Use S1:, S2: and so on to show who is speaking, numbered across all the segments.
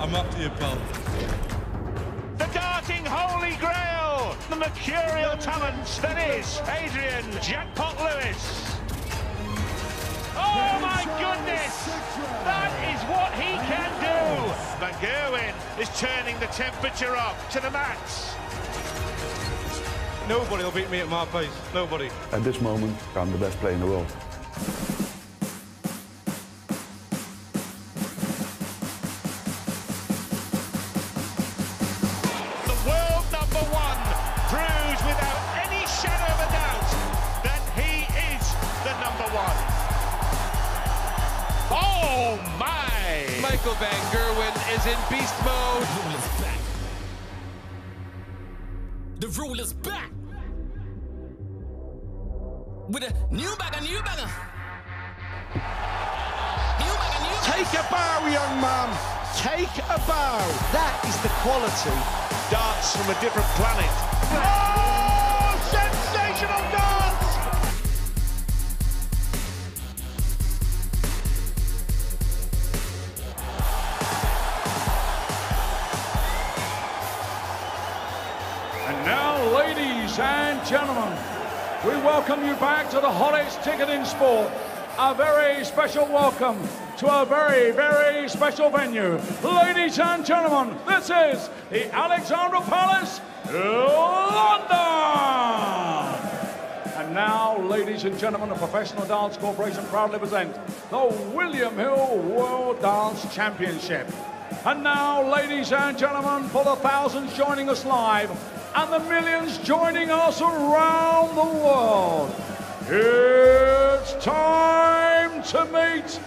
S1: I'm up to you, pal.
S2: The darting holy grail, the mercurial talents that is Adrian Jackpot Lewis. Oh my goodness, that is what he can do. But Gerwen is turning the temperature up to the max.
S1: Nobody will beat me at my pace, nobody.
S3: At this moment, I'm the best player in the world.
S2: The world #1 proves without any shadow of a doubt that he is the #1. Oh my!
S4: Michael van Gerwen is in beast mode.
S5: The rule is back. With a new bagger.
S2: Take a bow, young man. Take a bow. That is the quality. Darts from a different planet. Oh, sensational darts!
S6: And now, ladies and gentlemen, we welcome you back to the hottest ticket in sport. A very special welcome to a very, very special venue. Ladies and gentlemen, this is the Alexandra Palace, London. And now, ladies and gentlemen, the Professional Dance Corporation proudly present the William Hill World Dance Championship. And now, ladies and gentlemen, for the thousands joining us live and the millions joining us around the world, it's time to meet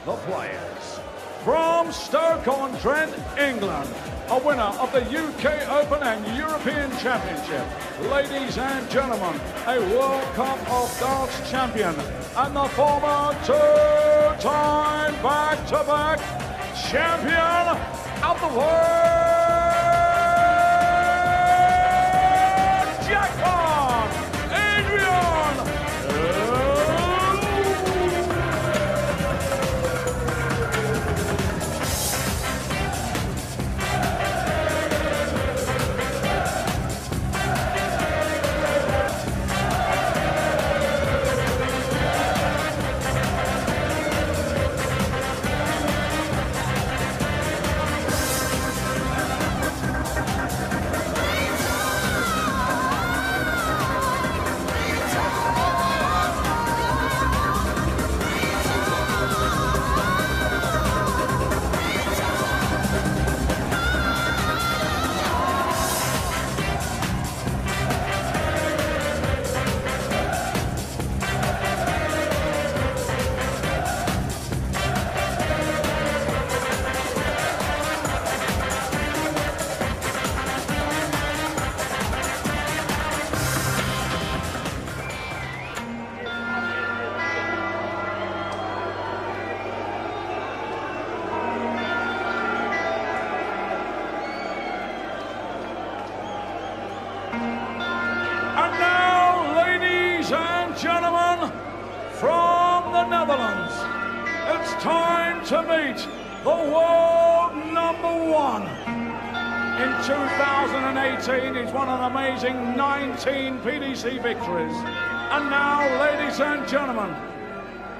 S6: the players. From Stoke-on-Trent, England, a winner of the UK Open and European Championship. Ladies and gentlemen, a World Cup of Darts champion and the former two-time back-to-back champion of the world, Jackpot, Adrian. And now, ladies and gentlemen, from the Netherlands, it's time to meet the world #1. In 2018, he's won an amazing 19 PDC victories. And now, ladies and gentlemen,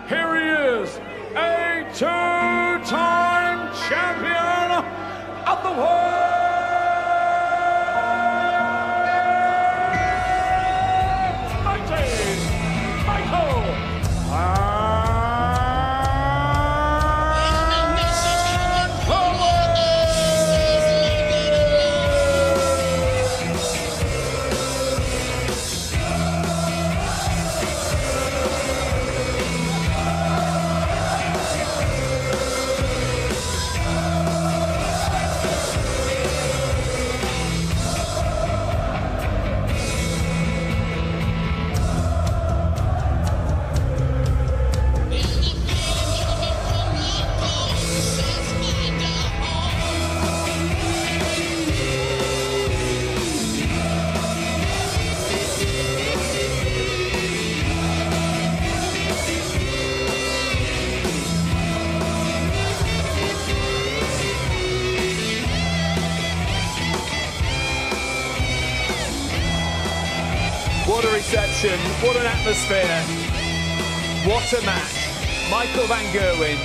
S6: here he is, a two-time champion of the world.
S7: What a reception, what an atmosphere, what a match. Michael van Gerwen,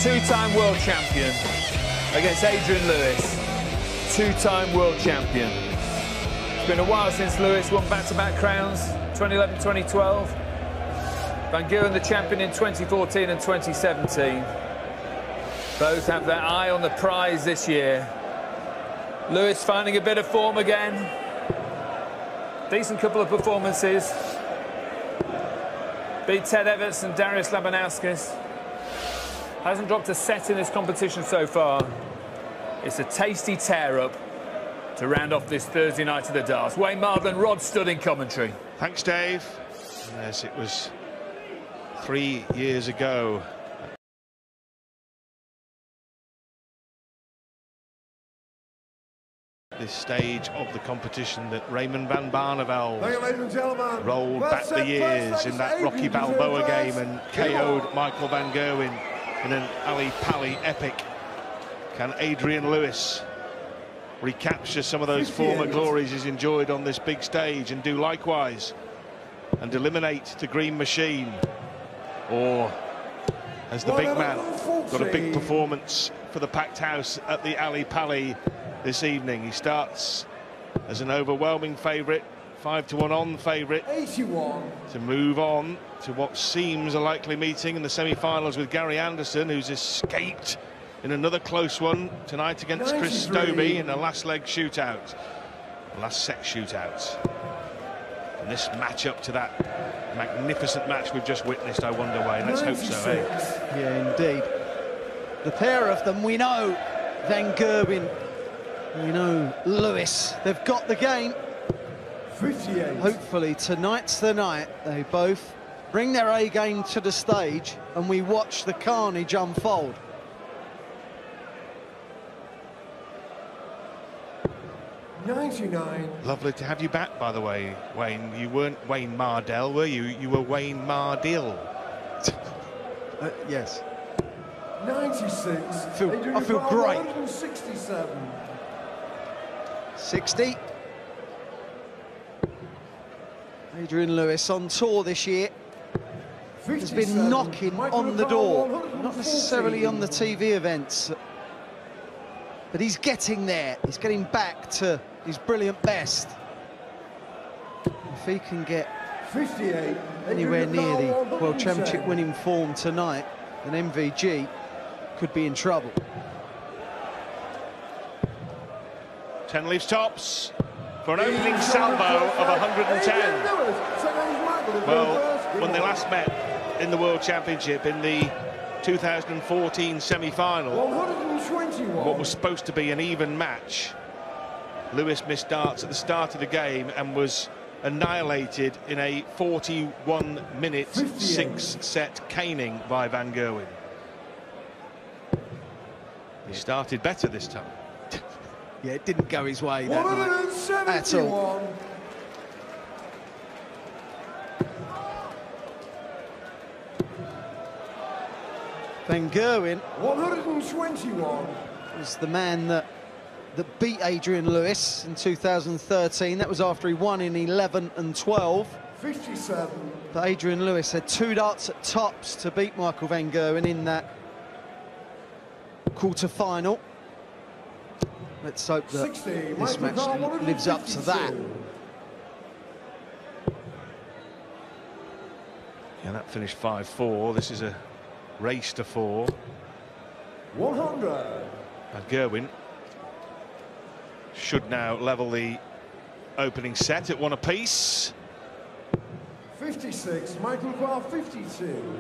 S7: two-time world champion, against Adrian Lewis, two-time world champion. It's been a while since Lewis won back-to-back crowns, 2011, 2012. Van Gerwen the champion in 2014 and 2017. Both have their eye on the prize this year. Lewis finding a bit of form again. Decent couple of performances. Beat Ted Everts and Darius Labanauskis. Hasn't dropped a set in this competition so far. It's a tasty tear-up to round off this Thursday night of the darts. Wayne Mardle, Rod Studd in commentary.
S2: Thanks, Dave. Yes, it was 3 years ago. This stage of the competition that Raymond van Barneveld rolled back the years in that Rocky Balboa game and KO'd Michael van Gerwen in an Ali Pali epic. Can Adrian Lewis recapture some of those former glories he's enjoyed on this big stage and do likewise and eliminate the Green Machine? Or has the big man got a big performance for the packed house at the Ali Pali this evening? He starts as an overwhelming favourite, 5-1 on favourite, to move on to what seems a likely meeting in the semi-finals with Gary Anderson, who's escaped in another close one tonight against Chris Dobey in a last leg shootout, last set shootout. And this match up to that magnificent match we've just witnessed, I wonder, Wayne. Let's hope so, eh?
S8: Yeah, indeed. The pair of them, we know Van Gerwen, we know Lewis. They've got the game.
S9: 58.
S8: Hopefully tonight's the night they both bring their A game to the stage and we watch the carnage unfold.
S2: Lovely to have you back, by the way, Wayne. You weren't Wayne Mardell, were you? You were Wayne Mardill.
S8: Yes.
S9: 96.
S8: I feel great.
S9: 167.
S8: 60. Adrian Lewis on tour this year. Has been knocking on the door, not necessarily on the TV events, but he's getting there. He's getting back to his brilliant best. If he can get
S9: 58
S8: anywhere near the World Championship winning form tonight, then MVG could be in trouble.
S2: 10 leaves tops for an opening salvo of 110. Well, when they last met in the World Championship in the 2014 semi-final, what was supposed to be an even match, Lewis missed darts at the start of the game and was annihilated in a 41-minute 6-set caning by Van Gerwen. He started better this time.
S8: Yeah, it didn't go his way that night at all. Van Gerwen
S9: 121
S8: was the man that beat Adrian Lewis in 2013. That was after he won in 11 and 12.
S9: 57.
S8: But Adrian Lewis had 2 darts at tops to beat Michael van Gerwen in that quarter-final. Let's hope that
S9: 60,
S8: this match lives up to that.
S2: Yeah, that finished 5-4. This is a race to 4.
S9: 100.
S2: Van Gerwen should now level the opening set at 1 apiece.
S9: 56. Michael Clark 52.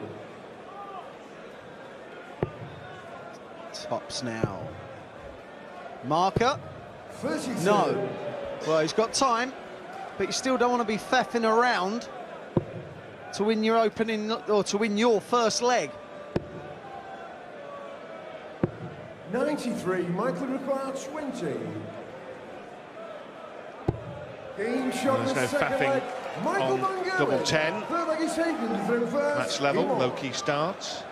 S8: Tops now. Marker.
S9: 32.
S8: No. Well, he's got time, but you still don't want to be faffing around to win your opening or to win your first leg.
S9: 93. Michael required 20. Game shot.
S2: There's no faffing on double 10. Match level, low-key starts.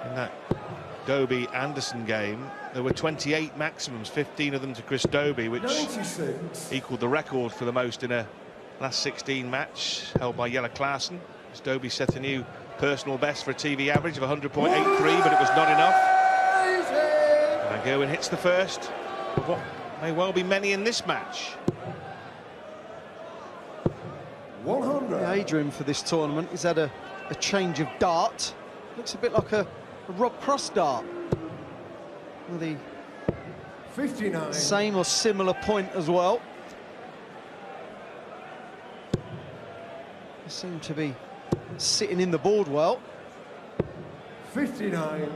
S2: In that Dobey-Anderson game, there were 28 maximums, 15 of them to Chris Dobey, which
S9: 96.
S2: equaled the record for the most in a last 16 match held by Jelle Klaassen. Dobie set a new personal best for a TV average of 100.83, but it was not enough. And Gerwen hits the first of what may well be many in this match.
S9: 100.
S8: Yeah, Adrian for this tournament has had a change of dart. Looks a bit like a Rob Cross dart. With the
S9: 59.
S8: same or similar point as well. They seem to be sitting in the board well.
S9: 59.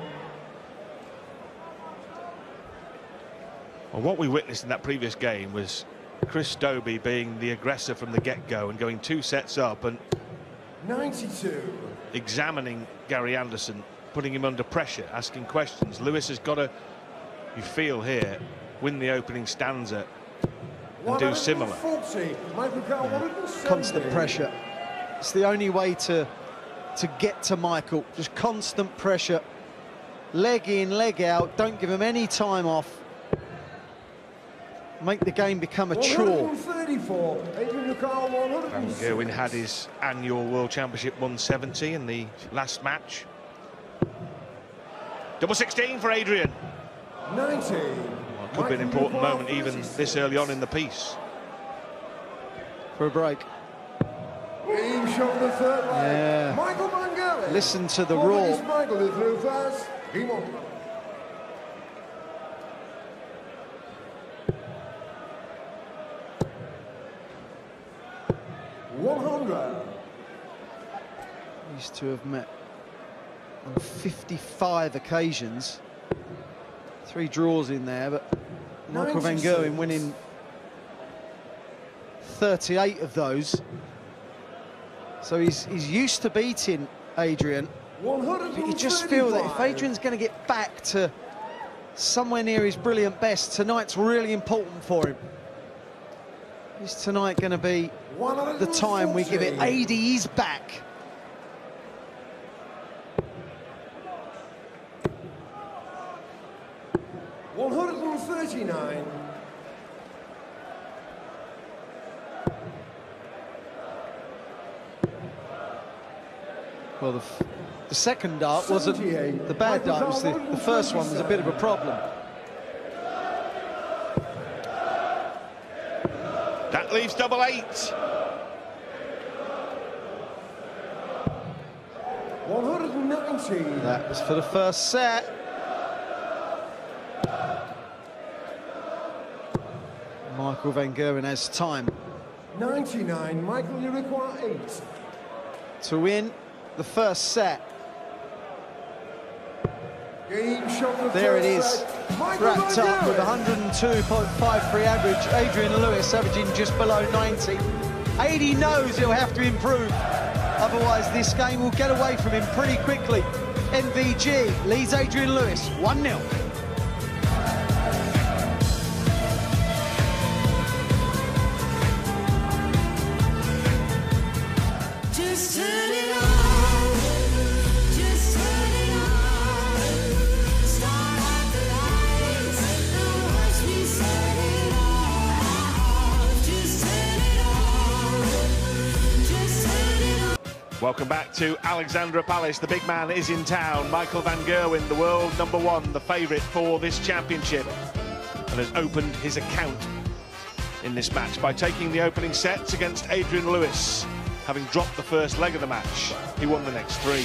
S2: Well, what we witnessed in that previous game was Chris Dobie being the aggressor from the get-go and going 2 sets up and
S9: 92.
S2: examining Gary Anderson, putting him under pressure, asking questions. Lewis has got to, you feel here, win the opening stanza and do similar.
S9: 140. Michael Carl, 170.
S8: Constant pressure. It's the only way to get to Michael. Just constant pressure. Leg in, leg out. Don't give him any time off. Make the game become a chore.
S9: 134. Adrian Carl, 100.
S2: Van Gerwen had his annual World Championship 170 in the last match. Double 16 for Adrian.
S9: 90.
S2: Well, could be an important moment even this early on in the piece.
S8: For a break.
S9: Game shot the third leg.
S8: Yeah.
S9: Michael Van Gerwen.
S8: Listen to the roar.
S9: Michael who threw first. He won. 100.
S8: Used to have met on 55 occasions. 3 draws in there, but Michael Van Gerwen winning 38 of those. So he's used to beating Adrian. But you just feel that if Adrian's going to get back to somewhere near his brilliant best, tonight's really important for him. Is tonight going to be the time we give it? AD is back.
S9: $139.
S8: Well, the second dart wasn't the bad dart. It was the first one was a bit of a problem.
S2: That leaves double 8.
S9: 190.
S8: That was for the first set. Michael Van Gerwen has time
S9: 99. Michael, you require 8.
S8: to win the first set.
S9: Game shot the
S8: There it
S9: first
S8: is,
S9: set. Michael
S8: wrapped
S9: Van
S8: up with
S9: Gerwen.
S8: 102.53 average. Adrian Lewis averaging just below 90. 80 knows he'll have to improve, otherwise this game will get away from him pretty quickly. NVG leads Adrian Lewis 1-0.
S5: Just turn it on. Just turn it on. Start out the lights. Now watch me set it off. Just turn it on. Just turn it on.
S2: Welcome back to Alexandra Palace. The big man is in town. Michael Van Gerwen, the world #1, the favourite for this championship, and has opened his account in this match by taking the opening sets against Adrian Lewis. Having dropped the first leg of the match, he won the next 3.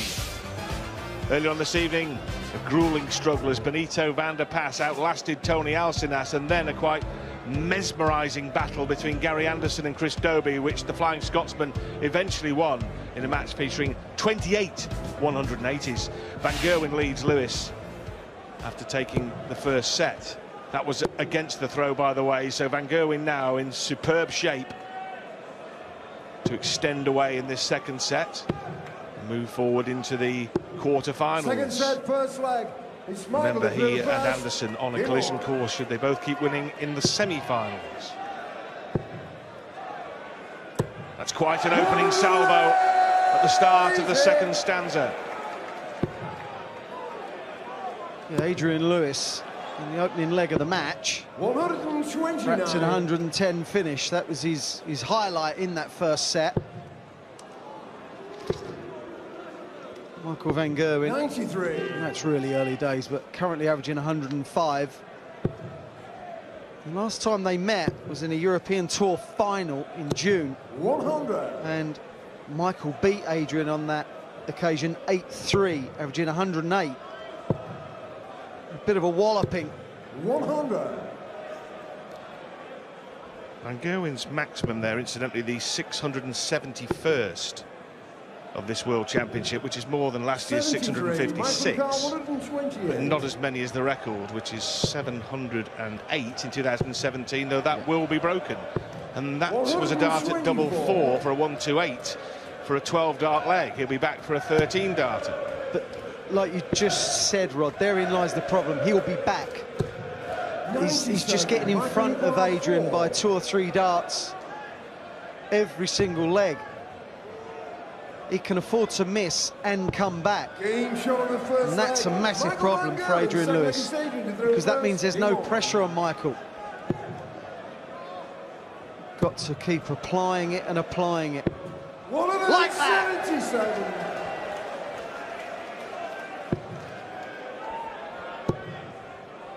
S2: Earlier on this evening, a gruelling struggle as Benito van der Pas outlasted Tony Alcinas, and then a quite mesmerising battle between Gary Anderson and Chris Dobie, which the Flying Scotsman eventually won in a match featuring 28 180s. Van Gerwen leads Lewis after taking the first set. That was against the throw, by the way, so Van Gerwen now in superb shape to extend away in this second set and move forward into the quarter-finals.
S9: Second set, first leg. It's Michael
S2: Remember, he
S9: who
S2: and
S9: threw first.
S2: Anderson on a
S9: He
S2: collision
S9: won.
S2: course should they both keep winning in the semi-finals. That's quite an opening salvo at the start of the second stanza.
S8: Yeah, Adrian Lewis in the opening leg of the match.
S9: 129.
S8: Perhaps an 110 finish. That was his highlight in that first set. Michael van Gerwen.
S9: 93.
S8: And that's really early days, but currently averaging 105. The last time they met was in a European Tour final in June.
S9: 100.
S8: And Michael beat Adrian on that occasion 8-3, averaging 108. A bit of a walloping.
S9: 100.
S2: Van Gerwen's maximum there, incidentally, the 671st of this World Championship, which is more than last year's 656, but not as many as the record, which is 708 in 2017, though that will be broken. And that was a dart at double 4 for a 128 for a 12-dart leg. He'll be back for a 13-darter.
S8: But like you just said, Rod, therein lies the problem. He'll be back. He's just getting in front of Adrian by 2 or 3 darts every single leg. He can afford to miss and come back. And that's a massive problem for Adrian Lewis, because that means there's no pressure on Michael. Got to keep applying it and applying it. Like that!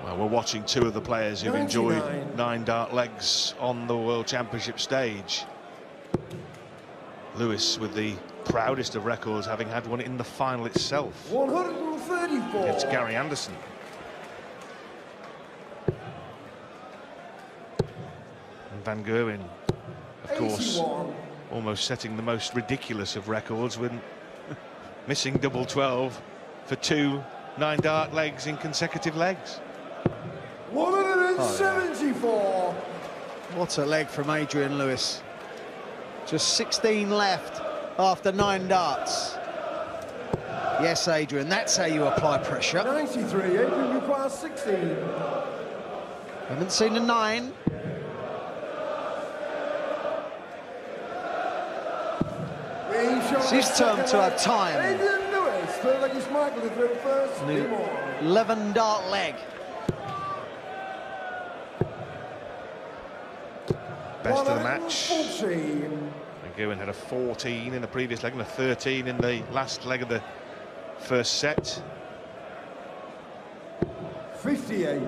S2: Well, we're watching two of the players who've enjoyed 9-dart legs on the World Championship stage. Lewis with the proudest of records, having had one in the final itself.
S9: 134.
S2: It's Gary Anderson. And Van Gerwen, of course,
S9: 81.
S2: almost setting the most ridiculous of records when missing double 12 for 2 9-dart legs in consecutive legs.
S9: 174.
S8: What a leg from Adrian Lewis. Just 16 left after 9 darts. Yes, Adrian, that's how you apply pressure.
S9: 93. Adrian requires 16.
S8: Haven't seen a 9. It's his turn to have time.
S9: Adrian Lewis, third leg is Michael, the third first.
S8: 11-dart leg.
S2: Best of the match.
S9: 14.
S2: Gerwen had a 14 in the previous leg and a 13 in the last leg of the first set.
S9: 58.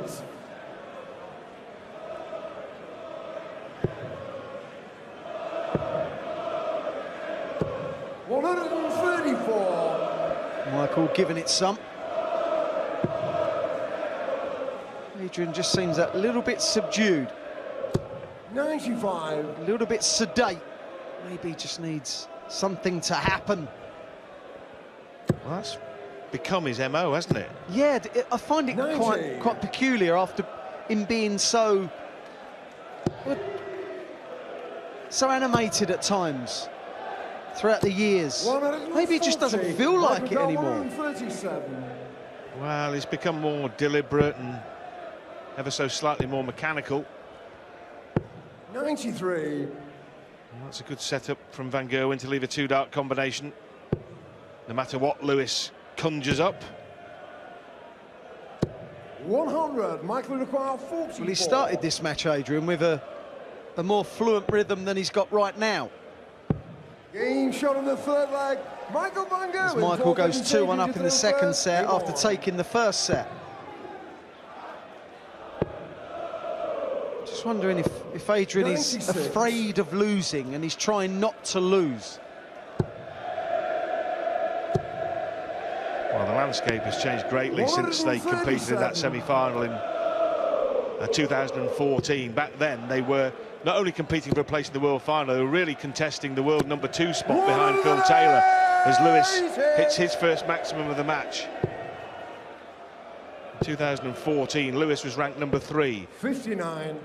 S8: Michael giving it some. Adrian just seems a little bit subdued.
S9: 95.
S8: A little bit sedate. Maybe he just needs something to happen.
S2: Well, that's become his MO, hasn't it?
S8: Yeah, I find it quite peculiar after him being so animated at times throughout the years. Maybe he just doesn't feel like it anymore.
S2: Well, he's become more deliberate and ever so slightly more mechanical.
S9: 93.
S2: Well, that's a good setup from Van Gerwen to leave a 2-dart combination, no matter what Lewis conjures up.
S9: 100. Michael requires 40.
S8: Well, he started this match, Adrian, with a more fluent rhythm than he's got right now.
S9: Game shot on the third leg. Michael van Gerwen.
S8: As Michael goes 2-1 up in the second set after taking the first set. Just wondering if Adrian is
S9: 96.
S8: afraid of losing and he's trying not to lose.
S2: Well, the landscape has changed greatly since they competed in that semi-final in 2014. Back then, they were not only competing for a place in the world final, they were really contesting the world #2 spot behind Phil Taylor as Lewis hits his first maximum of the match. In 2014, Lewis was ranked #3.
S9: 59.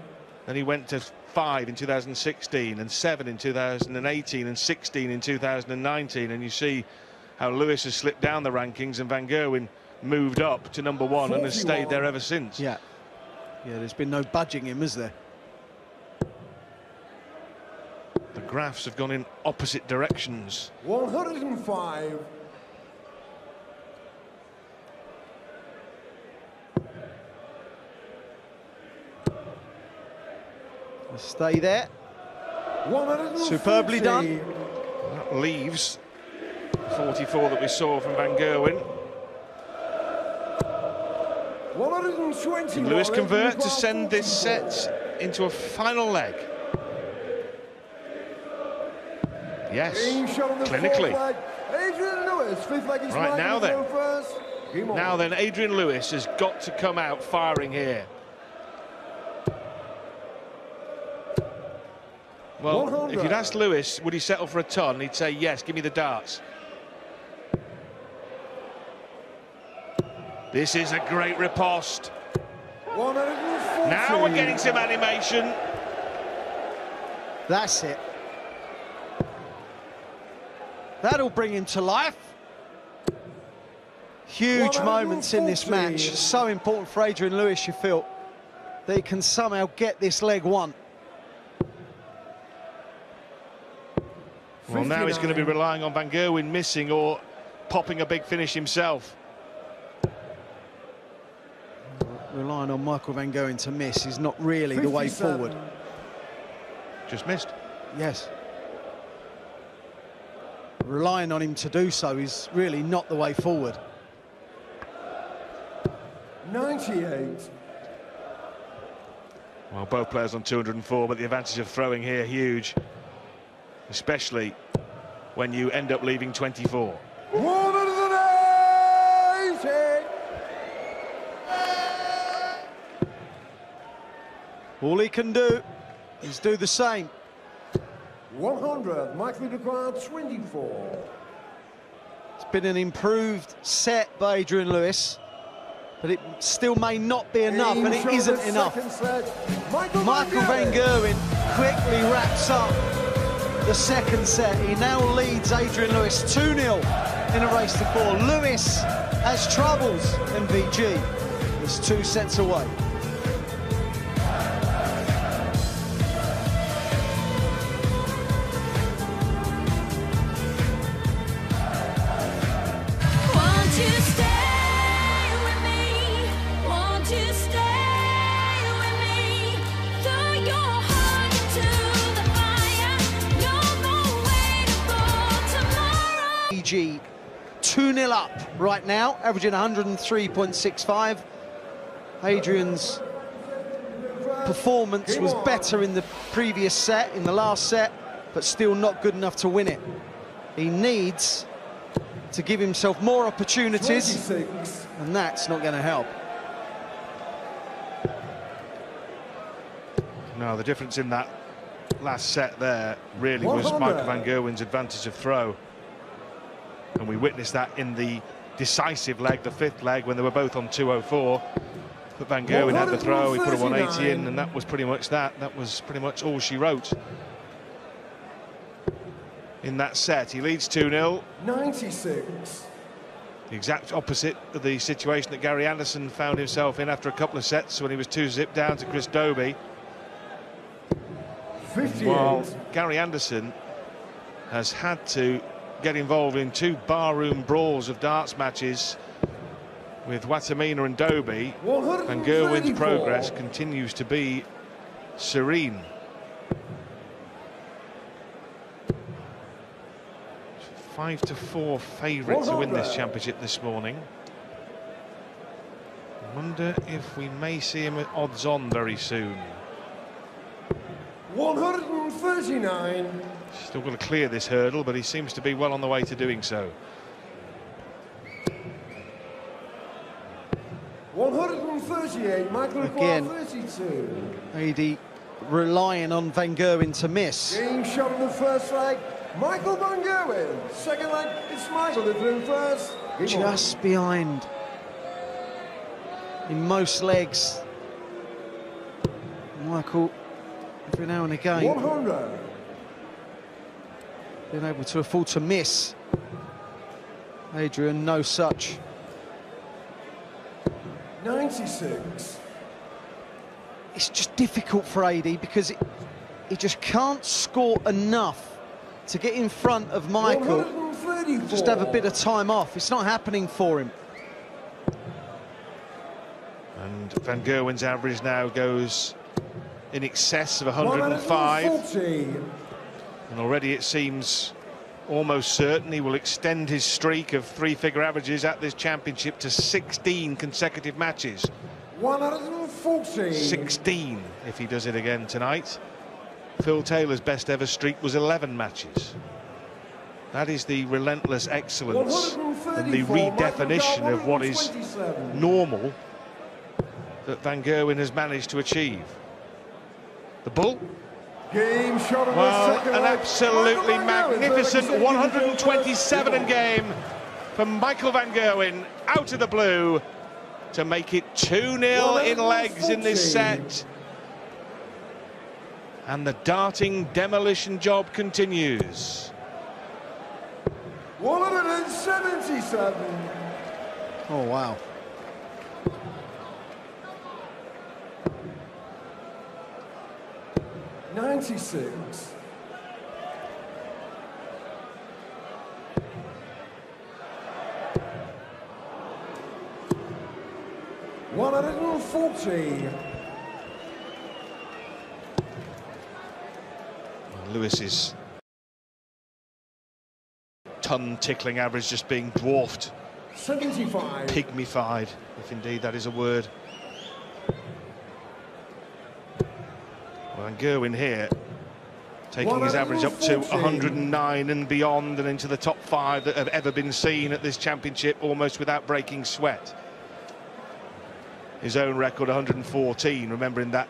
S2: Then he went to 5 in 2016 and 7 in 2018 and 16 in 2019, and you see how Lewis has slipped down the rankings and Van Gerwen moved up to #1 and has stayed there ever since.
S8: Yeah, there's been no budging him, is there?
S2: The graphs have gone in opposite directions.
S9: 105.
S8: Stay there. Superbly done.
S2: That leaves 44 that we saw from Van Gerwen. Can Lewis convert to send this set into a final leg? Yes, clinically. Right, now then, Adrian Lewis has got to come out firing here. Well, if you'd asked Lewis, would he settle for a ton, he'd say, yes, give me the darts. This is a great riposte. Now we're getting some animation.
S8: That's it. That'll bring him to life. Huge moments in this match. So important for Adrian Lewis, you feel, that he can somehow get this leg won.
S2: Well, now he's going to be relying on Van Gerwen missing or popping a big finish himself.
S8: Relying on Michael Van Gerwen to miss is not really the way forward.
S2: Just missed.
S8: Yes. Relying on him to do so is really not the way forward.
S9: 98.
S2: Well, both players on 204, but the advantage of throwing here huge, especially when you end up leaving 24.
S9: 180.
S8: All he can do is do the same.
S9: 100. Michael required 24.
S8: It's been an improved set by Adrian Lewis, but it still may not be enough, and it isn't enough. Michael Van Gerwen quickly wraps up the second set. He now leads Adrian Lewis 2-0 in a race to 4. Lewis has troubles, MVG is 2 sets away. MVG 2-0 up right now, averaging 103.65. Adrian's performance was better in the previous set, in the last set, but still not good enough to win it. He needs to give himself more opportunities,
S9: 26.
S8: and that's not going to help.
S2: No, the difference in that last set there really was Michael Van Gerwen's advantage of throw. And we witnessed that in the decisive leg, the fifth leg, when they were both on 204. But Van Gerwen had the throw, he put a 180 in, and that was pretty much that. That was pretty much all she wrote in that set. He leads 2-0.
S9: 96.
S2: The exact opposite of the situation that Gary Anderson found himself in after a couple of sets when he was 2-zip down to Chris Dobie.
S9: 58.
S2: While Gary Anderson has had to get involved in 2 barroom brawls of darts matches with Watamina and Dobie, Van Gerwen's progress continues to be serene. It's 5-4 favourite to win this championship this morning. I wonder if we may see him at odds-on very soon.
S9: 139.
S2: Still got to clear this hurdle, but he seems to be well on the way to doing so.
S9: 138. Michael
S8: Again,
S9: 32.
S8: AD relying on Van Gerwen to miss.
S9: Game shot in the first leg. Michael Van Gerwen. Second leg, it's Michael that threw first.
S8: Just behind in most legs. Michael, every now and again,
S9: 100.
S8: been able to afford to miss. Adrian, no such.
S9: 96.
S8: It's just difficult for AD because he just can't score enough to get in front of Michael.
S9: 134.
S8: Just have a bit of time off. It's not happening for him.
S2: And Van Gerwen's average now goes in excess of 105.
S9: 140.
S2: And already it seems almost certain he will extend his streak of three-figure averages at this championship to 16 consecutive matches.
S9: 140.
S2: 16 if he does it again tonight. Phil Taylor's best ever streak was 11 matches. That is the relentless excellence and the redefinition of what is normal that Van Gerwen has managed to achieve. The bull.
S9: Game shot of
S2: Well,
S9: the second
S2: an
S9: leg.
S2: absolutely
S9: Michael Van Gerwen,
S2: magnificent
S9: 36
S2: 127 in game from Michael Van Gerwen out of the blue to make it 2-0 in legs in this set. And the darting demolition job continues.
S9: 177.
S8: Oh, wow.
S9: '96. $140.
S2: Lewis's ton-tickling average just being dwarfed,
S9: 75.
S2: pygmified, if indeed that is a word. Van Gerwen here taking his average up to 109 and beyond, and into the top 5 that have ever been seen at this championship, almost without breaking sweat. His own record 114, remembering that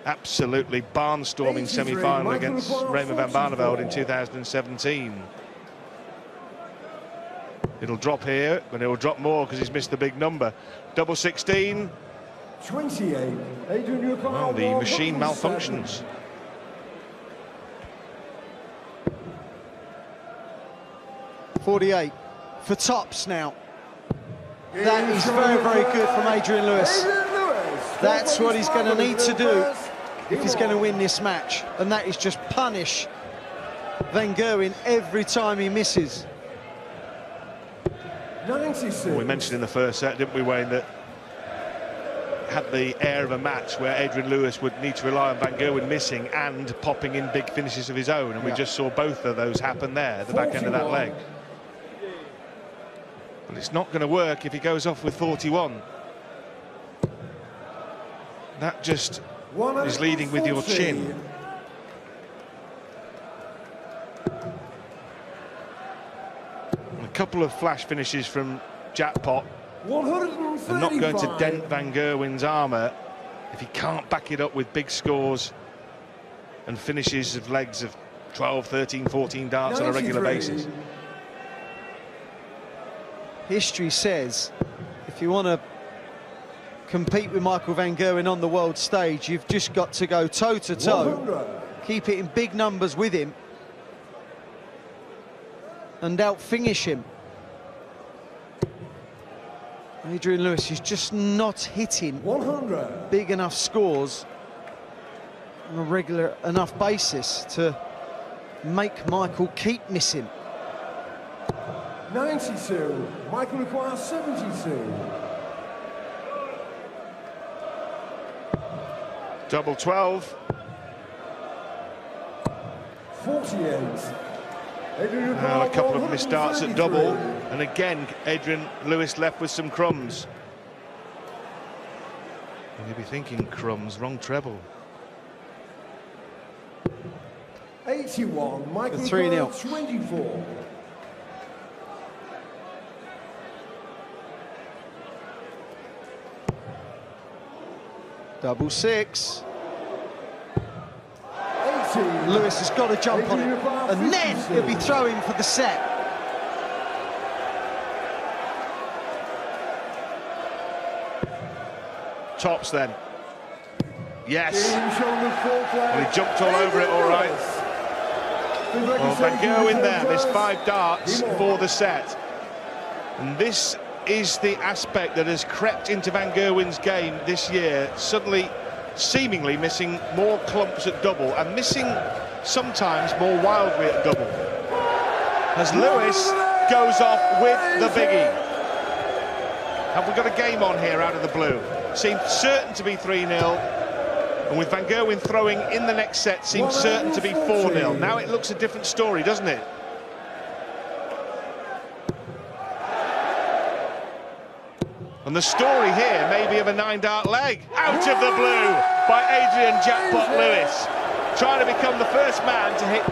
S2: absolutely barnstorming semi-final against Raymond van Barneveld in 2017. It'll drop here, but it'll drop more because he's missed the big number. Double 16.
S9: 28. Adrian,
S2: Well, the machine malfunctions.
S8: .48 for tops now. That is very, very good from Adrian Lewis. That's what he's going to need to do if he's going to win this match, and that is just punish Van Gerwen every time he misses.
S9: 96.
S2: We mentioned in the first set, didn't we, Wayne, that had the air of a match where Adrian Lewis would need to rely on Van Gerwen missing and popping in big finishes of his own, and we just saw both of those happen there at the back end of that leg. But it's not going to work if he goes off with 41. That just is leading with your chin. And a couple of flash finishes from Jackpot are not going to dent Van Gerwen's armour if he can't back it up with big scores and finishes of legs of 12, 13, 14 darts on a regular basis.
S8: History says if you want to compete with Michael Van Gerwen on the world stage, you've just got to go toe-to-toe, keep it in big numbers with him, and out-finish him. Adrian Lewis is just not hitting
S9: 100.
S8: big enough scores on a regular enough basis to make Michael keep missing.
S9: 92. Michael requires 72.
S2: Double 12.
S9: 48. Adrian
S2: Well, a couple of missed darts at double,
S9: 133.
S2: and again Adrian Lewis left with some crumbs. And you'll be thinking, crumbs, wrong treble.
S9: 81. Michael
S8: 3-0.
S9: 24.
S8: Double 6.
S9: 18.
S8: Lewis has got to jump on it, and then he'll be throwing for the set.
S2: Tops then. Yes.
S9: Well,
S2: Well, he jumped all over it all right. Well, Van Gerwen there missed 5 darts for the set. And this is the aspect that has crept into Van Gerwen's game this year, suddenly seemingly missing more clumps at double and missing sometimes more wildly at double, as Lewis goes off with the biggie. Have we got a game on here out of the blue? Seemed certain to be 3-0, And with Van Gerwen throwing in the next set, seems certain to be 4-0. Now it looks a different story, doesn't it? And the story here may be of a 9-dart leg. Out of the blue by Adrian Jackpot Lewis. Trying to become the first man to hit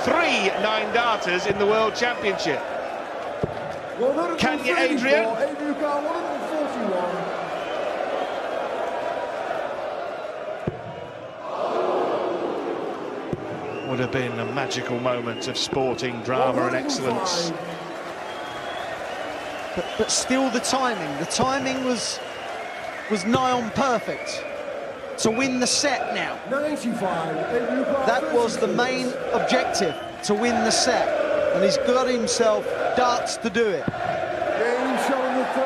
S2: 3 9-darters in the World Championship. Can you, Adrian? Would have been a magical moment of sporting drama and excellence.
S8: But still the timing was nigh on perfect to win the set now.
S9: 95.
S8: That was the main objective, to win the set, and he's got himself darts to do it.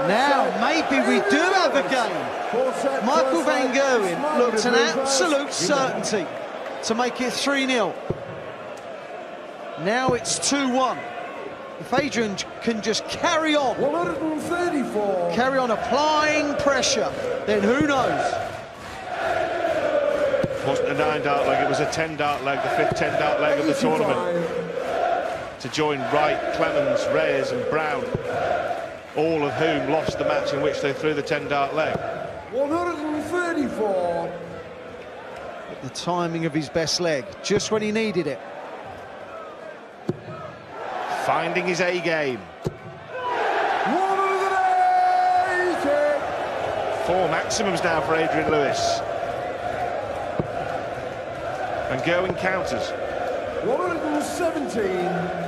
S8: Now maybe we do have a game. Michael Van Gerwen looked an absolute certainty to make it 3-0. Now it's 2-1. If Adrian can just carry on,
S9: 134.
S8: carry on applying pressure, then who knows?
S2: It wasn't a 9-dart leg, it was a 10-dart leg, the 5th 10-dart leg of the tournament. To join Wright, Clemens, Reyes and Brown, all of whom lost the match in which they threw the 10-dart leg.
S9: 134.
S8: The timing of his best leg, just when he needed it.
S2: Finding his A game. 4 maximums now for Adrian Lewis. And Gerwen counters.
S9: 117.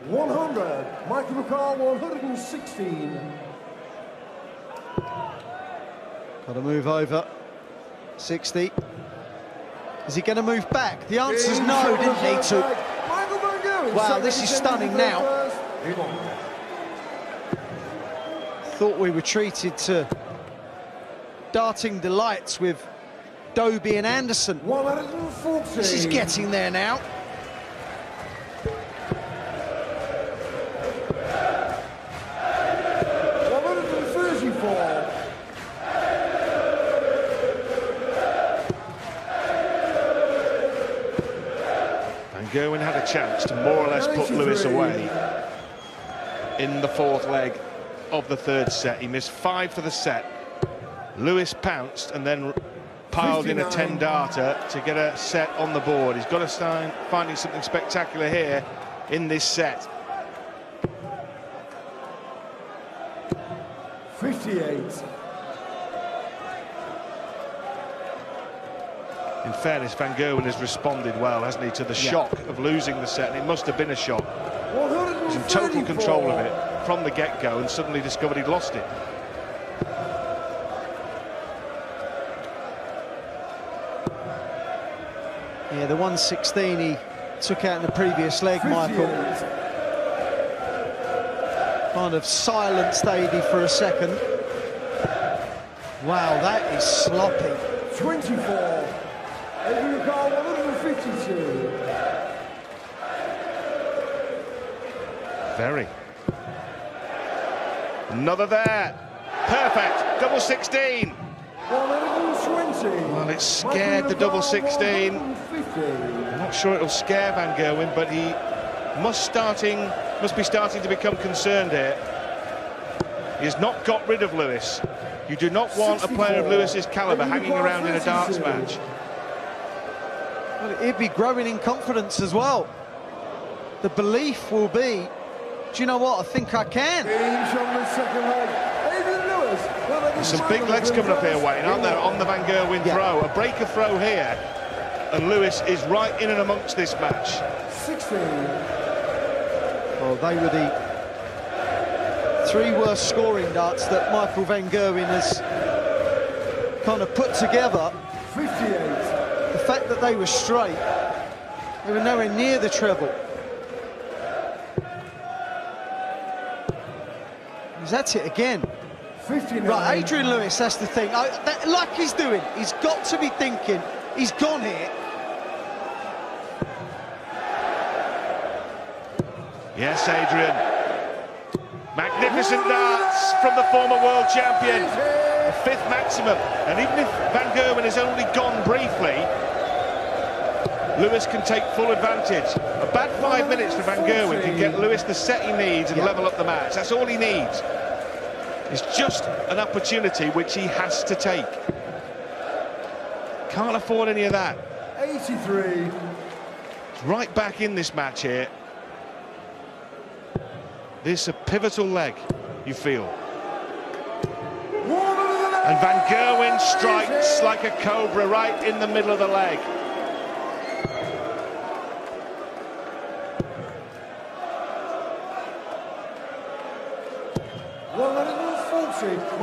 S9: 100. Michael McCall, 116.
S8: Got to move over. 60. Is he going to move back? The answer's no, didn't need to. Wow, this is stunning now. Thought we were treated to darting delights with Dobie and Anderson.
S9: 140.
S8: This is getting there now.
S2: Gerwen had a chance to more or less put Lewis away in the 4th leg of the 3rd set. He missed 5 for the set. Lewis pounced and then piled in a 10-darter to get a set on the board. He's got to start finding something spectacular here in this set.
S9: 58.
S2: In fairness, Van Gerwen has responded well, hasn't he, to the shock of losing the set, and it must have been a shock. He was in total control of it from the get-go and suddenly discovered he'd lost it.
S8: Yeah, the 116 he took out in the previous leg, Michael. Kind of silenced Adie for a second. Wow, that is sloppy.
S9: 24. Adrian McCall, 152.
S2: Very. Another there. Perfect. Double 16.
S9: 120.
S2: Well, it scared the double 16. I'm not sure it'll scare Van Gerwen, but he must be starting to become concerned here. He has not got rid of Lewis. You do not want a player of Lewis's calibre hanging around in a darts match.
S8: Well, he'd be growing in confidence as well. The belief will be, do you know what, I think I can.
S2: There's some big legs coming up here, Wayne, aren't there, on the Van Gerwen throw. A breaker throw here, and Lewis is right in and amongst this match.
S9: 16.
S8: Well, they were the 3 worst scoring darts that Michael Van Gerwen has kind of put together.
S9: 58.
S8: The fact that they were straight, they were nowhere near the treble. He's at it again.
S9: 59.
S8: Right, Adrian Lewis, that's the thing. Like he's doing, he's got to be thinking, he's gone here.
S2: Yes, Adrian. Magnificent darts from the former world champion. The 5th maximum. And even if Van Gerwen has only gone briefly, Lewis can take full advantage. A bad 5 minutes for Van Gerwen can get Lewis the set he needs and level up the match. That's all he needs. It's just an opportunity which he has to take. Can't afford any of that.
S9: 83.
S2: He's right back in this match here. This is a pivotal leg, you feel. And Van Gerwen strikes like a cobra right in the middle of the leg.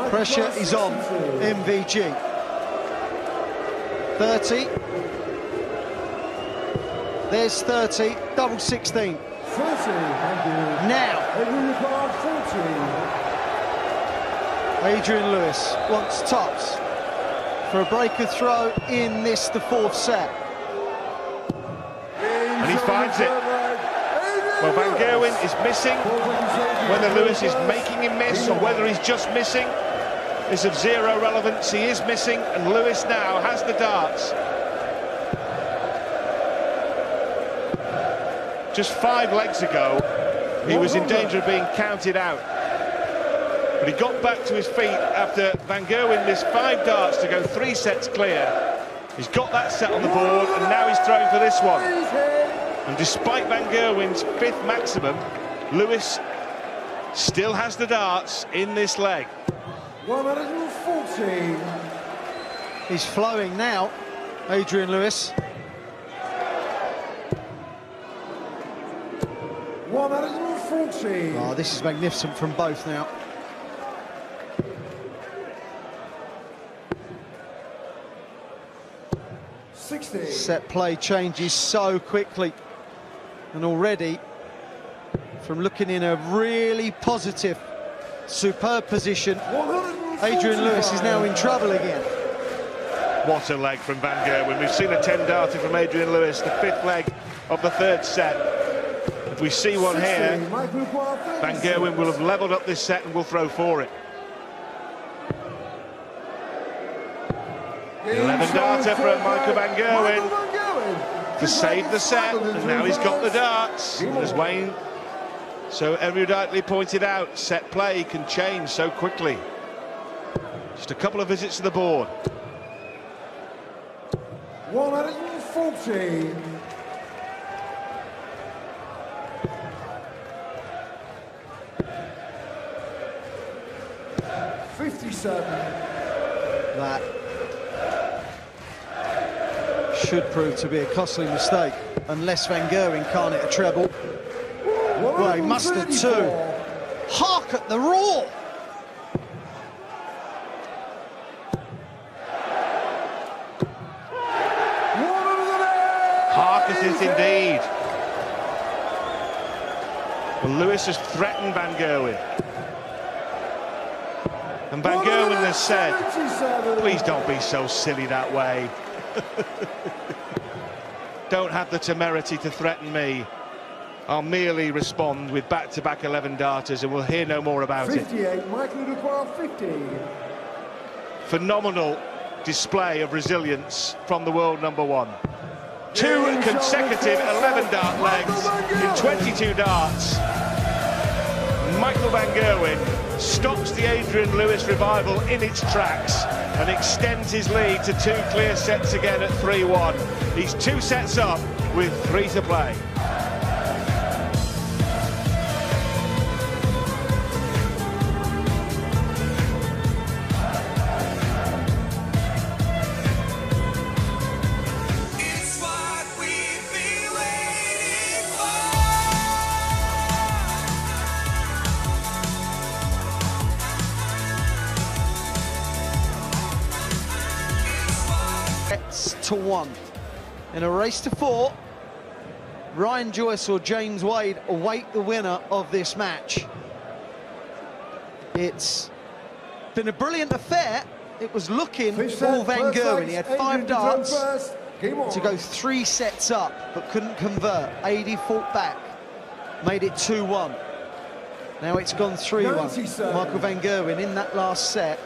S8: Pressure is on MVG. 30. There's 30, double 16.
S9: 30, thank you.
S8: Now, Adrian Lewis wants tops for a breaker throw in this, the 4th set.
S2: And he finds it. Well, Van Gerwen is missing. Whether Lewis is making him miss or whether he's just missing is of zero relevance. He is missing, and Lewis now has the darts. Just 5 legs ago, he was in danger of being counted out. But he got back to his feet after Van Gerwen missed 5 darts to go 3 sets clear. He's got that set on the board, and now he's throwing for this one. And despite Van Gerwen's 5th maximum, Lewis still has the darts in this leg.
S9: 114.
S8: He's flowing now, Adrian Lewis.
S9: 114.
S8: Oh, this is magnificent from both now. Set play changes so quickly, and already from looking in a really positive, superb position, Adrian Lewis is now in trouble again.
S2: What a leg from Van Gerwen. We've seen a 10-darter from Adrian Lewis, the 5th leg of the 3rd set. If we see one here, Van Gerwen will have levelled up this set and will throw for it. 11-darter from Michael Van Gerwen to save the set, and now he's got the darts. As Wayne so eruditely pointed out, set play can change so quickly. Just a couple of visits to the board.
S9: 114. 57.
S8: That should prove to be a costly mistake, unless Van Gerwen can't hit a treble. Well, he mustered 2. Hark at the roar!
S2: Hark as it indeed. Well, Lewis has threatened Van Gerwen. And Van Gerwen has said, please don't be so silly that way. Don't have the temerity to threaten me. I'll merely respond with back-to-back 11-darters, and we'll hear no more about
S9: 58,
S2: it.
S9: Michael Dubois, 50.
S2: Phenomenal display of resilience from the world #1. 2 consecutive 11-dart legs in 22 darts. Michael Van Gerwen stops the Adrian Lewis revival in its tracks and extends his lead to 2 clear sets again at 3-1. He's 2 sets up with 3 to play.
S8: To 1 in a race to 4. Ryan Joyce or James Wade await the winner of this match. It's been a brilliant affair. It was looking for Van Gerwen. He had 5 darts to go 3 sets up, but couldn't convert. 80 fought back, made it 2-1. Now it's gone 3-1.
S9: 97.
S8: Michael van Gerwen in that last set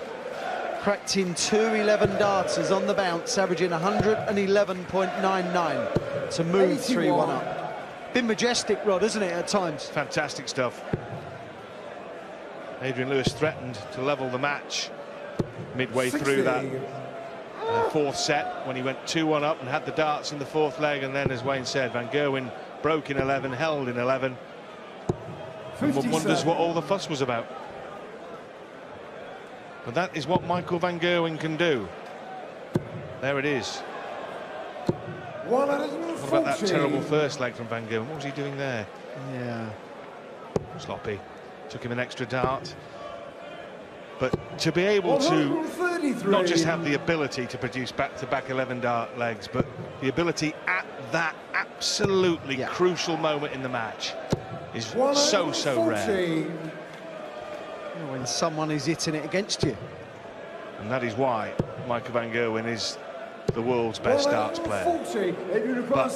S8: cracked in 2 11 darters on the bounce, averaging 111.99 to move 3-1 up. Been majestic, Rod, isn't it, at times?
S2: Fantastic stuff. Adrian Lewis threatened to level the match midway through that fourth set when he went 2-1 up and had the darts in the fourth leg, and then, as Wayne said, Van Gerwen broke in 11, held in 11. And one wonders what all the fuss was about. But that is what Michael van Gerwen can do. There it is. What about that terrible first leg from Van Gerwen? What was he doing there?
S8: Yeah.
S2: Sloppy. Took him an extra dart. But to be able to not just have the ability to produce back-to-back 11-dart legs, but the ability at that absolutely crucial moment in the match is so rare.
S8: When someone is hitting it against you.
S2: And that is why Michael van Gerwen is the world's best darts player. But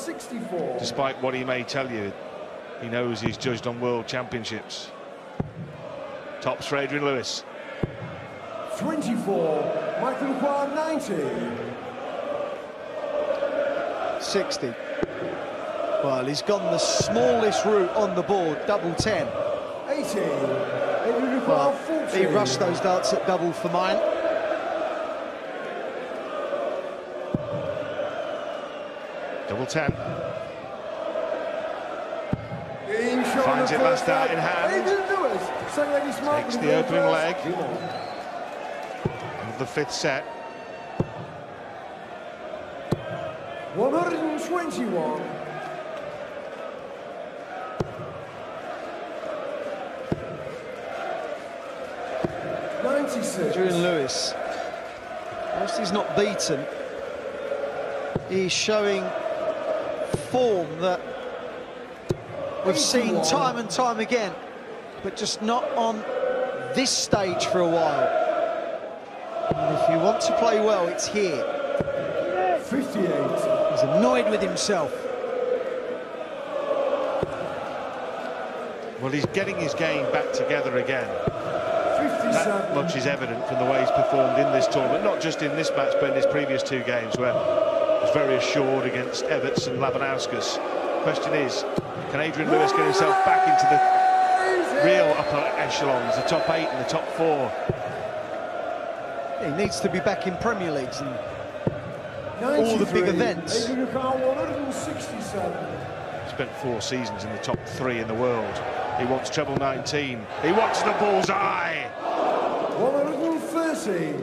S2: despite what he may tell you, he knows he's judged on world championships. Tops for Adrian Lewis.
S9: 24, Michael Van 90.
S8: 60. Well, he's gone the smallest route on the board, double 10.
S9: 80.
S8: Well, he rushed those darts at double for mine.
S2: Double 10. Finds it last dart in hand. Takes the opening leg of the fifth set.
S9: 121.
S8: Adrian Lewis, whilst he's not beaten, he's showing form that we've seen time and time again, but just not on this stage for a while. And if you want to play well, it's here.
S9: 58.
S8: He's annoyed with himself.
S2: Well, he's getting his game back together again. That much is evident from the way he's performed in this tournament, not just in this match, but in his previous two games, where he was very assured against Everts and Labanauskas. Question is, can Adrian Lewis get himself back into the real upper echelons, the top 8 and the top 4?
S8: He needs to be back in Premier Leagues and all the big events.
S9: 167.
S2: Spent 4 seasons in the top 3 in the world. He wants treble 19. He wants the bullseye.
S9: 130.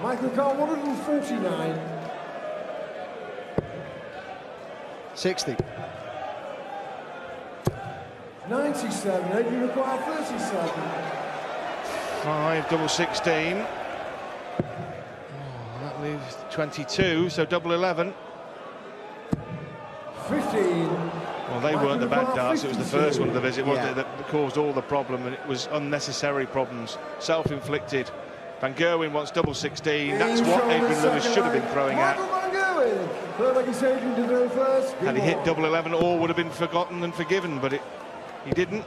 S9: Michael Carr, 149.
S8: 60.
S9: 97. Adrian require 37.
S2: 5 double 16. Oh, that leaves 22, so double 11.
S9: 15.
S2: Well, they weren't the bad darts, it was the first one of the visit, wasn't it, that caused all the problem, and it was unnecessary problems, self-inflicted. Van Gerwen wants double 16, that's what Adrian Lewis should have been throwing at. Had he hit double 11, all would have been forgotten and forgiven, but he didn't.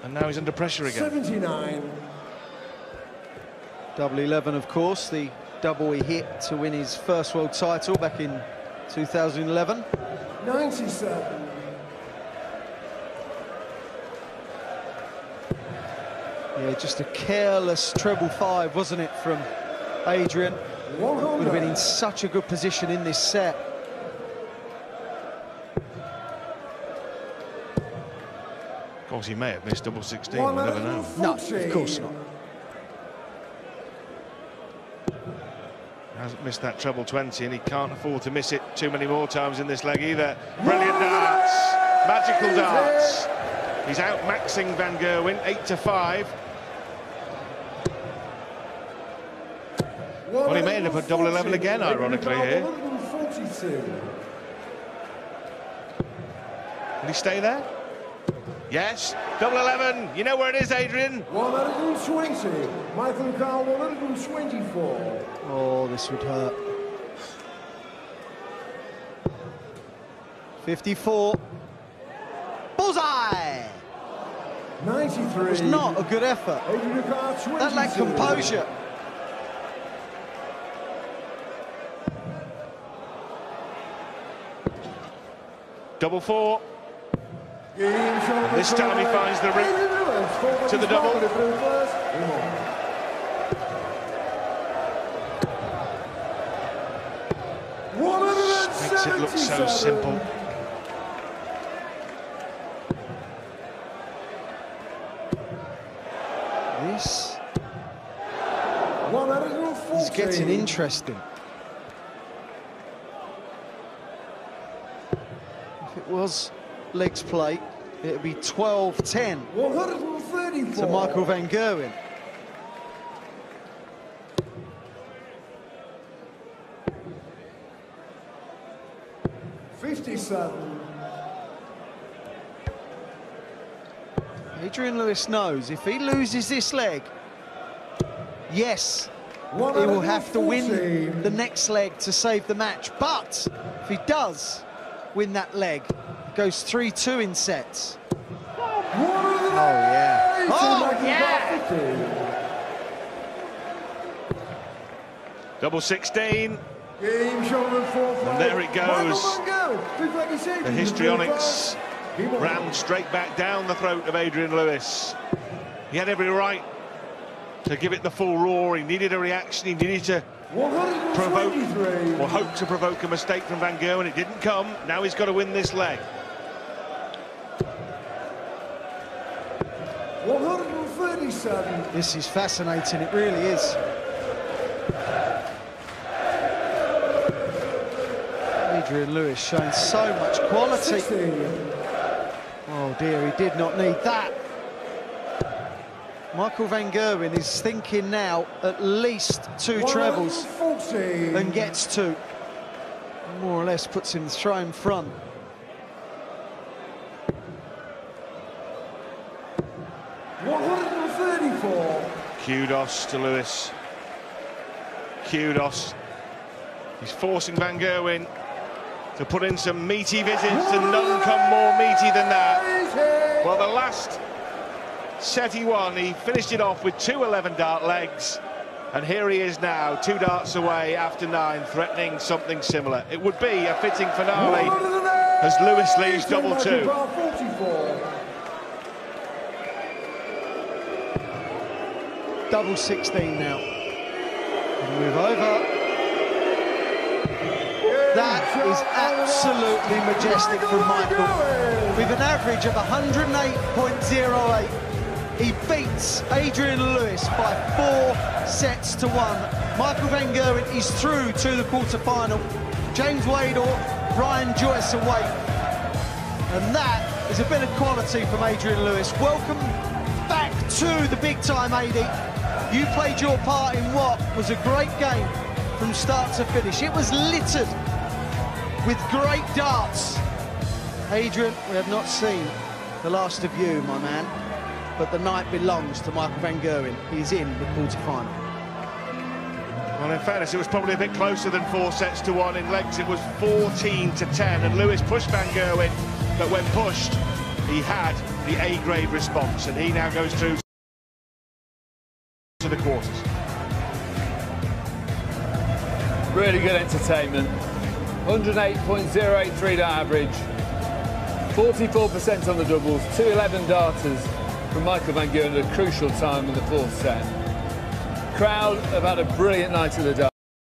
S2: And now he's under pressure again.
S9: 79.
S8: Double 11, of course, the double he hit to win his first world title back in 2011.
S9: 97.
S8: Yeah, just a careless treble 5, wasn't it, from Adrian? Would have been in such a good position in this set.
S2: Of course, he may have missed double 16, we'll never know.
S8: No, of course not.
S2: Hasn't missed that treble 20, and he can't afford to miss it too many more times in this leg either. Brilliant darts, magical darts. He's out-maxing Van Gerwen, 8-5. Well, he may end up at double 11 again, ironically, here. Will he stay there? Yes, double 11. You know where it is, Adrian?
S9: 120. Michael Carr, 124.
S8: Oh, this would hurt. 54. Bullseye!
S9: 93.
S8: It was not a good effort.
S9: Adrian Lewis,
S8: That lacked
S9: 22.
S8: composure.
S2: Double four.
S9: And
S2: this time he finds the route to the double. Makes it look so simple.
S8: This is getting interesting. If it was legs play, it would be 12-10 to Michael van Gerwen. Adrian Lewis knows if he loses this leg, yes, he will have to win the next leg to save the match. But if he does win that leg, it goes 3-2 in sets. Oh, yeah. Oh, yeah!
S2: Double 16. And there it goes. The histrionics rammed straight back down the throat of Adrian Lewis. He had every right to give it the full roar. He needed a reaction. He needed to provoke or hope to provoke a mistake from Van Gerwen. It didn't come. Now he's got to win this leg.
S9: 137.
S8: This is fascinating, it really is. Adrian Lewis showing so much quality.
S9: 16.
S8: Oh dear, he did not need that. Michael van Gerwen is thinking now at least 2 trebles and gets 2. More or less puts him throwing front.
S2: Kudos to Lewis. Kudos. He's forcing Van Gerwen to put in some meaty visits, and none come more meaty than that. Well, the last set he won, he finished it off with 2 11-dart legs, and here he is now, 2 darts away after 9, threatening something similar. It would be a fitting finale as Lewis leaves double 2.
S8: Double 16 now. Move over. That is absolutely majestic from Michael. With an average of 108.08, he beats Adrian Lewis by 4 sets to 1. Michael van Gerwen is through to the quarter-final. James Wade or Brian Joyce away. And that is a bit of quality from Adrian Lewis. Welcome back to the big time, AD. You played your part in what was a great game from start to finish. It was littered with great darts. Adrian, we have not seen the last of you, my man, but the night belongs to Michael van Gerwen. He's in the quarter-final.
S2: Well, in fairness, it was probably a bit closer than 4 sets to 1. In legs, it was 14-10, and Lewis pushed Van Gerwen, but when pushed, he had the A-grade response, and he now goes through to the quarters.
S7: Really good entertainment. 108.083 average. 44% on the doubles. 2 11-darters from Michael van Gerwen at a crucial time in the 4th set. Crowd have had a brilliant night of the dart.